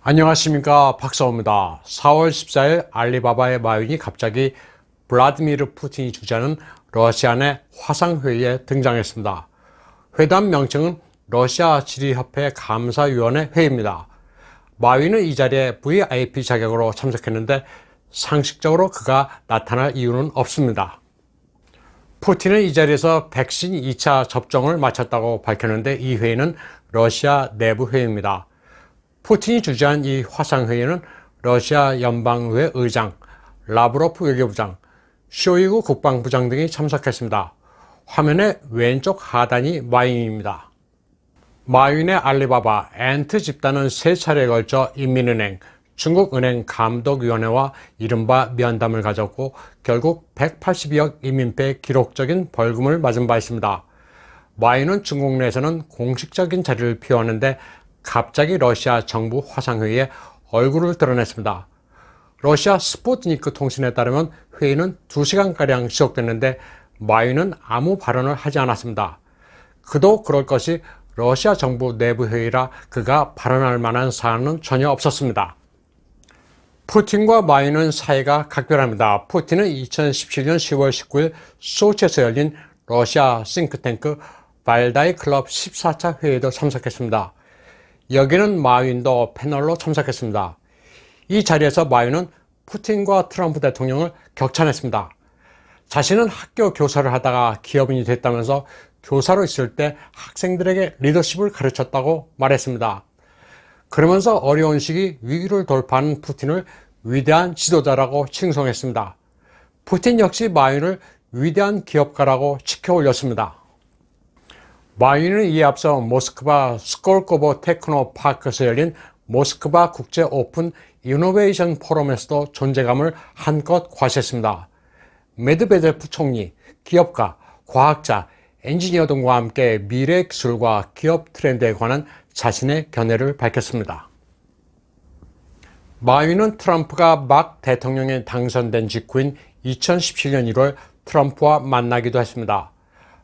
안녕하십니까, 박사호입니다. 4월 14일 알리바바의 마윈이 갑자기 블라디미르 푸틴이 주재하는 러시아 내 화상회의에 등장했습니다. 회담 명칭은 러시아 지리협회 감사위원회 회의입니다. 마윈은 이 자리에 VIP 자격으로 참석했는데 상식적으로 그가 나타날 이유는 없습니다. 푸틴은 이 자리에서 백신 2차 접종을 마쳤다고 밝혔는데 이 회의는 러시아 내부 회의입니다. 푸틴이 주재한 이 화상회의는 러시아 연방의회 의장, 라브로프 외교부장, 쇼이구 국방부장 등이 참석했습니다. 화면의 왼쪽 하단이 마윈입니다. 마윈의 알리바바, 앤트 집단은 세 차례에 걸쳐 인민은행, 중국은행 감독위원회와 이른바 면담을 가졌고 결국 182억 인민폐의 기록적인 벌금을 맞은 바 있습니다. 마윈은 중국 내에서는 공식적인 자리를 피워왔는데 갑자기 러시아 정부 화상회의에 얼굴을 드러냈습니다. 러시아 스푸트니크 통신에 따르면 회의는 2시간가량 지속됐는데 마윈은 아무 발언을 하지 않았습니다. 그도 그럴 것이 러시아 정부 내부 회의라 그가 발언할 만한 사안은 전혀 없었습니다. 푸틴과 마윈은 사이가 각별합니다. 푸틴은 2017년 10월 19일 소치에서 열린 러시아 싱크탱크 발다이 클럽 14차 회의에도 참석했습니다. 여기는 마윈도 패널로 참석했습니다. 이 자리에서 마윈은 푸틴과 트럼프 대통령을 격찬했습니다. 자신은 학교 교사를 하다가 기업인이 됐다면서 교사로 있을 때 학생들에게 리더십을 가르쳤다고 말했습니다. 그러면서 어려운 시기 위기를 돌파하는 푸틴을 위대한 지도자라고 칭송했습니다. 푸틴 역시 마윈을 위대한 기업가라고 치켜 올렸습니다. 마윈은 이에 앞서 모스크바 스콜코보 테크노 파크에서 열린 모스크바 국제 오픈 이노베이션 포럼에서도 존재감을 한껏 과시했습니다. 메드베데프 총리, 기업가, 과학자, 엔지니어 등과 함께 미래 기술과 기업 트렌드에 관한 자신의 견해를 밝혔습니다. 마윈은 트럼프가 막 대통령에 당선된 직후인 2017년 1월 트럼프와 만나기도 했습니다.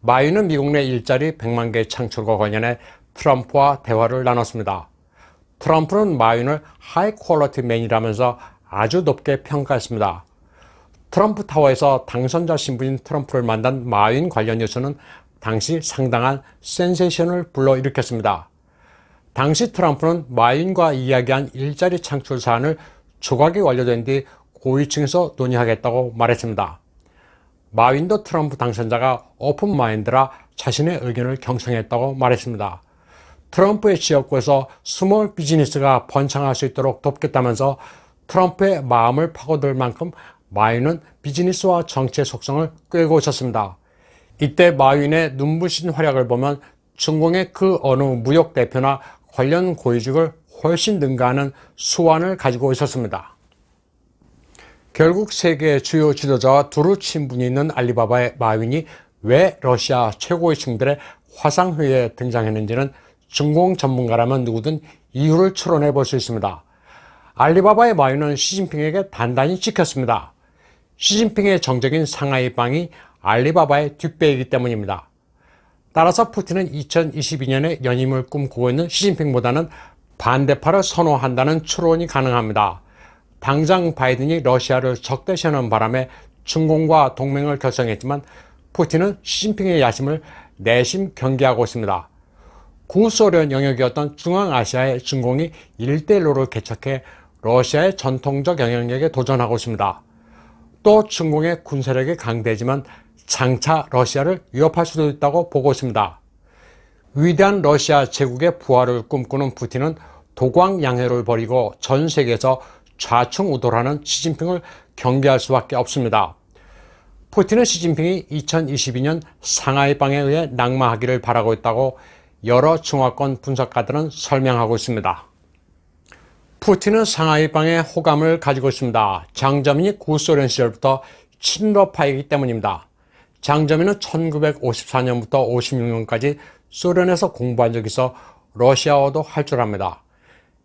마윈은 미국 내 일자리 100만 개 창출과 관련해 트럼프와 대화를 나눴습니다. 트럼프는 마윈을 하이 퀄리티 맨이라면서 아주 높게 평가했습니다. 트럼프 타워에서 당선자 신분인 트럼프를 만난 마윈 관련 뉴스는 당시 상당한 센세이션을 불러일으켰습니다. 당시 트럼프는 마윈과 이야기한 일자리 창출 사안을 조각이 완료된 뒤 고위층에서 논의하겠다고 말했습니다. 마윈도 트럼프 당선자가 오픈 마인드라 자신의 의견을 경청했다고 말했습니다. 트럼프의 지역구에서 스몰 비즈니스가 번창할 수 있도록 돕겠다면서 트럼프의 마음을 파고들 만큼 마윈은 비즈니스와 정치의 속성을 꿰고 있었습니다. 이때 마윈의 눈부신 활약을 보면 중공의 그 어느 무역 대표나 관련 고위직을 훨씬 능가하는 수완을 가지고 있었습니다. 결국 세계의 주요 지도자와 두루 친분이 있는 알리바바의 마윈이 왜 러시아 최고위층들의 화상회의에 등장했는지는 중공 전문가라면 누구든 이유를 추론해 볼 수 있습니다. 알리바바의 마윈은 시진핑에게 단단히 찍혔습니다. 시진핑의 정적인 상하이방이 알리바바의 뒷배이기 때문입니다. 따라서 푸틴은 2022년에 연임을 꿈꾸고 있는 시진핑보다는 반대파를 선호한다는 추론이 가능합니다. 당장 바이든이 러시아를 적대시하는 바람에 중공과 동맹을 결성했지만 푸틴은 시진핑의 야심을 내심 경계하고 있습니다. 구소련 영역이었던 중앙아시아의 중공이 1대1로를 개척해 러시아의 전통적 영향력에 도전하고 있습니다. 또 중공의 군사력이 강대지만 장차 러시아를 위협할 수도 있다고 보고 있습니다. 위대한 러시아 제국의 부활을 꿈꾸는 푸틴은 도광양해를 벌이고 전 세계에서 좌충우돌하는 시진핑을 경계할 수밖에 없습니다. 푸틴은 시진핑이 2022년 상하이방에 의해 낙마하기를 바라고 있다고 여러 중화권 분석가들은 설명하고 있습니다. 푸틴은 상하이방에 호감을 가지고 있습니다. 장저민이 구소련 시절부터 친러파이기 때문입니다. 장저민은 1954년부터 56년까지 소련에서 공부한 적이 있어 러시아어도 할 줄 압니다.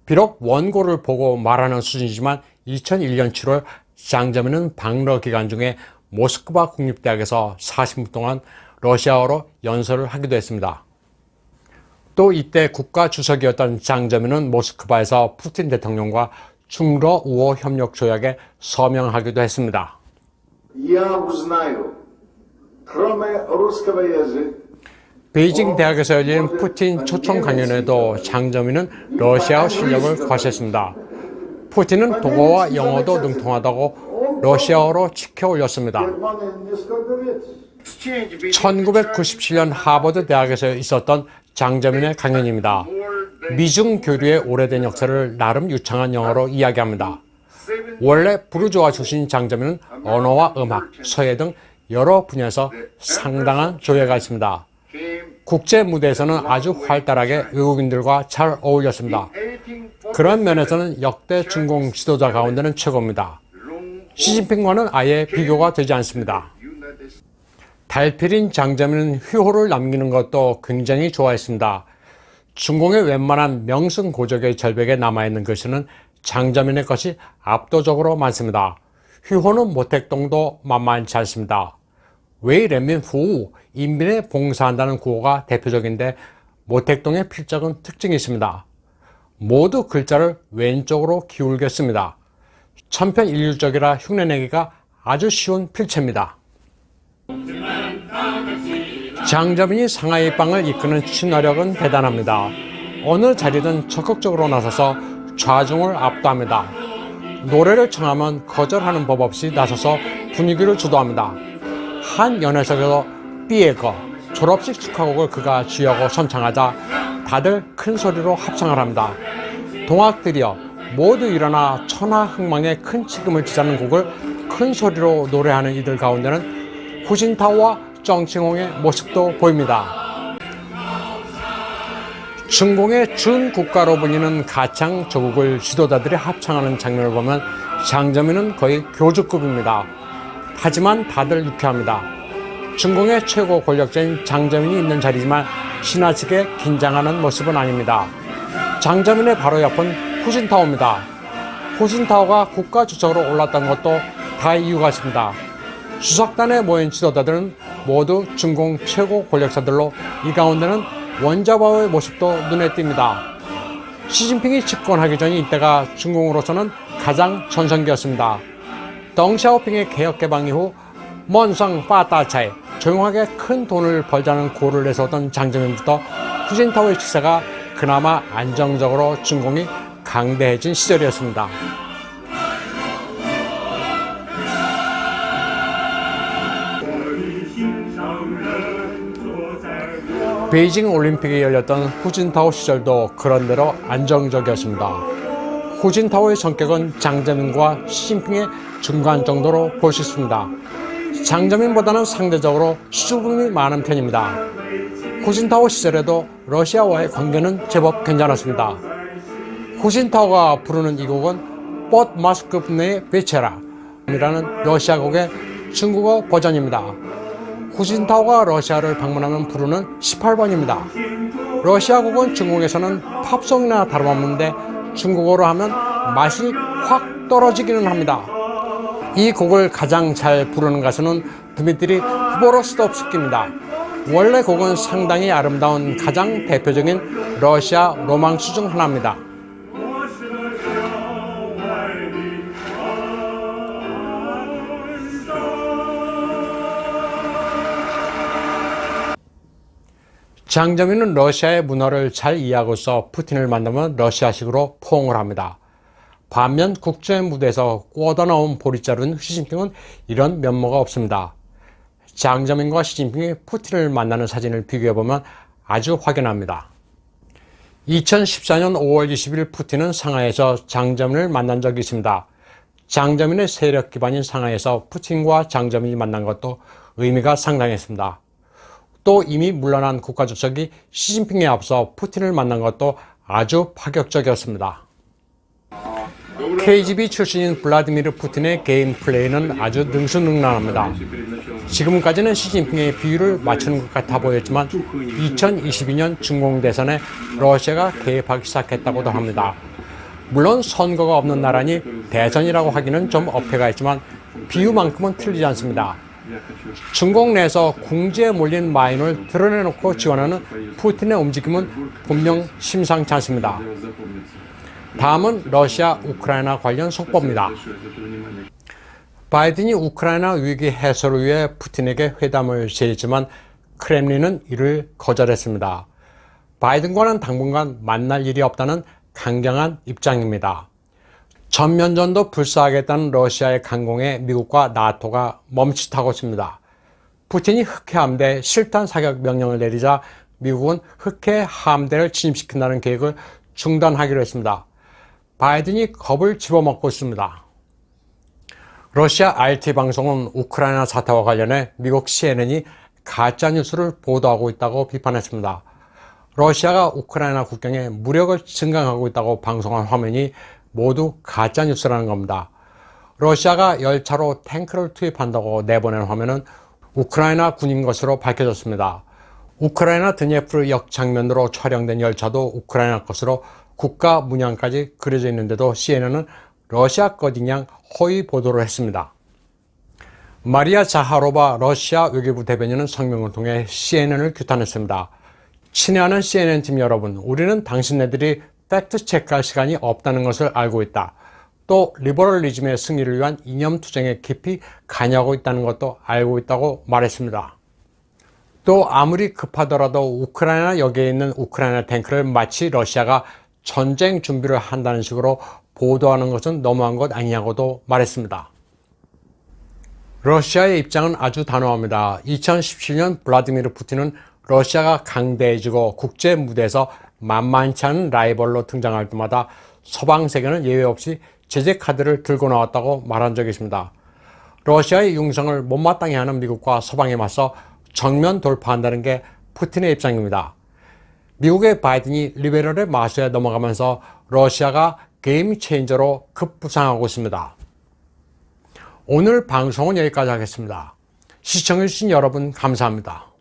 비록 원고를 보고 말하는 수준이지만 2001년 7월 장저민은 방러 기간 중에 모스크바 국립대학에서 40분 동안 러시아어로 연설을 하기도 했습니다. 또 이때 국가 주석이었던 장저민은 모스크바에서 푸틴 대통령과 중러 우호 협력 조약에 서명하기도 했습니다. 베이징 대학에서 열린 푸틴 초청 강연에도 장저민은 러시아어 실력을 과시했습니다. 푸틴은 독어와 영어도 능통하다고 러시아어로 치켜 올렸습니다. 1997년 하버드 대학에서 있었던 장저민의 강연입니다. 미중 교류의 오래된 역사를 나름 유창한 영어로 이야기합니다. 원래 부르주아 출신 장저민은 언어와 음악, 서예 등 여러 분야에서 상당한 조예가 있습니다. 국제 무대에서는 아주 활달하게 외국인들과 잘 어울렸습니다. 그런 면에서는 역대 중공 지도자 가운데는 최고입니다. 시진핑과는 아예 비교가 되지 않습니다. 달필인 장저민은 휘호를 남기는 것도 굉장히 좋아했습니다. 중공의 웬만한 명승고적의 절벽에 남아있는 글씨는 장저민의 것이 압도적으로 많습니다. 휘호는 모택동도 만만치 않습니다. 웨이렌민 후 인민에 봉사한다는 구호가 대표적인데 모택동의 필적은 특징이 있습니다. 모두 글자를 왼쪽으로 기울였습니다. 천편일률적이라 흉내내기가 아주 쉬운 필체입니다. 장저민이 상하이 빵을 이끄는 친화력은 대단합니다. 어느 자리든 적극적으로 나서서 좌중을 압도합니다. 노래를 청하면 거절하는 법 없이 나서서 분위기를 주도합니다. 한 연회석에서 삐에거 졸업식 축하곡을 그가 주하고 선창하자 다들 큰 소리로 합창을 합니다. 동학들이여 모두 일어나 천하흥망에 큰 책임을 지자는 곡을 큰 소리로 노래하는 이들 가운데는 후진타오와 정칭홍의 모습도 보입니다. 중공의 준국가로 불리는 가창 조국을 지도자들이 합창하는 장면을 보면 장저민은 거의 교주급입니다. 하지만 다들 유쾌합니다. 중공의 최고 권력자인 장저민이 있는 자리지만 지나치게 긴장하는 모습은 아닙니다. 장저민의 바로 옆은 후진타오입니다. 후진타오가 국가주석으로 올랐던 것도 다 이유가 있습니다. 주석단에 모인 지도자들은 모두 중공 최고 권력자들로 이 가운데는 원자바오의 모습도 눈에 띕니다. 시진핑이 집권하기 전에 이때가 중공으로서는 가장 전성기였습니다. 덩샤오핑의 개혁 개방 이후 먼성 파따차에 조용하게 큰 돈을 벌자는 고를 내세웠던 장저민부터 후진타오의 추세가 그나마 안정적으로 중공이 강대해진 시절이었습니다. 베이징 올림픽이 열렸던 후진타오 시절도 그런대로 안정적이었습니다. 후진타오의 성격은 장저민과 시진핑의 중간 정도로 볼 수 있습니다. 장저민보다는 상대적으로 수줍음이 많은 편입니다. 후진타오 시절에도 러시아와의 관계는 제법 괜찮았습니다. 후진타오가 부르는 이 곡은 뽀 마스크브네의 베체라 이라는 러시아 곡의 중국어 버전입니다. 후진타오가 러시아를 방문하면 부르는 18번입니다. 러시아 곡은 중국에서는 팝송이나 다름없는데 중국어로 하면 맛이 확 떨어지기는 합니다. 이 곡을 가장 잘 부르는 가수는 드미트리 후보로스tov스키입니다. 원래 곡은 상당히 아름다운 가장 대표적인 러시아 로망스 중 하나입니다. 장저민은 러시아의 문화를 잘 이해하고 있어 푸틴을 만나면 러시아식으로 포옹을 합니다. 반면 국제 무대에서 꽂아나온 보릿자루인 시진핑은 이런 면모가 없습니다. 장저민과 시진핑이 푸틴을 만나는 사진을 비교해보면 아주 확연합니다. 2014년 5월 20일 푸틴은 상하이에서 장저민을 만난 적이 있습니다. 장저민의 세력 기반인 상하이에서 푸틴과 장저민이 만난 것도 의미가 상당했습니다. 또 이미 물러난 국가주석이 시진핑에 앞서 푸틴을 만난 것도 아주 파격적이었습니다. KGB 출신인 블라디미르 푸틴의 게임 플레이는 아주 능수능란합니다. 지금까지는 시진핑의 비유를 맞추는 것 같아 보였지만 2022년 중공 대선에 러시아가 개입하기 시작했다고도 합니다. 물론 선거가 없는 나라니 대선이라고 하기는 좀 어폐가 있지만 비유만큼은 틀리지 않습니다. 중국 내에서 궁지에 몰린 마인을 드러내놓고 지원하는 푸틴의 움직임은 분명 심상치 않습니다. 다음은 러시아, 우크라이나 관련 속보입니다. 바이든이 우크라이나 위기 해소를 위해 푸틴에게 회담을 제의했지만 크렘린은 이를 거절했습니다. 바이든과는 당분간 만날 일이 없다는 강경한 입장입니다. 전면전도 불사하겠다는 러시아의 강공에 미국과 나토가 멈칫하고 있습니다. 푸틴이 흑해 함대 실탄 사격 명령을 내리자 미국은 흑해 함대를 진입시킨다는 계획을 중단하기로 했습니다. 바이든이 겁을 집어먹고 있습니다. 러시아 RT 방송은 우크라이나 사태와 관련해 미국 CNN이 가짜뉴스를 보도하고 있다고 비판했습니다. 러시아가 우크라이나 국경에 무력을 증강하고 있다고 방송한 화면이 모두 가짜뉴스라는 겁니다. 러시아가 열차로 탱크를 투입한다고 내보낸 화면은 우크라이나 군인 것으로 밝혀졌습니다. 우크라이나 드니에프르 역 장면으로 촬영된 열차도 우크라이나 것으로 국가 문양까지 그려져 있는데도 CNN은 러시아 것인 양 허위 보도를 했습니다. 마리아 자하로바 러시아 외교부 대변인은 성명을 통해 CNN을 규탄했습니다. 친애하는 CNN팀 여러분, 우리는 당신네들이 팩트체크할 시간이 없다는 것을 알고 있다. 또 리버럴리즘의 승리를 위한 이념투쟁에 깊이 관여하고 있다는 것도 알고 있다고 말했습니다. 또 아무리 급하더라도 우크라이나 역에 있는 우크라이나 탱크를 마치 러시아가 전쟁 준비를 한다는 식으로 보도하는 것은 너무한 것 아니냐고도 말했습니다. 러시아의 입장은 아주 단호합니다. 2017년 블라디미르 푸틴은 러시아가 강대해지고 국제 무대에서 만만치 않은 라이벌로 등장할 때마다 서방 세계는 예외 없이 제재 카드를 들고 나왔다고 말한 적이 있습니다. 러시아의 융성을 못마땅해 하는 미국과 서방에 맞서 정면 돌파한다는 게 푸틴의 입장입니다. 미국의 바이든이 리베럴의 마수에 넘어가면서 러시아가 게임 체인저로 급부상하고 있습니다. 오늘 방송은 여기까지 하겠습니다. 시청해주신 여러분 감사합니다.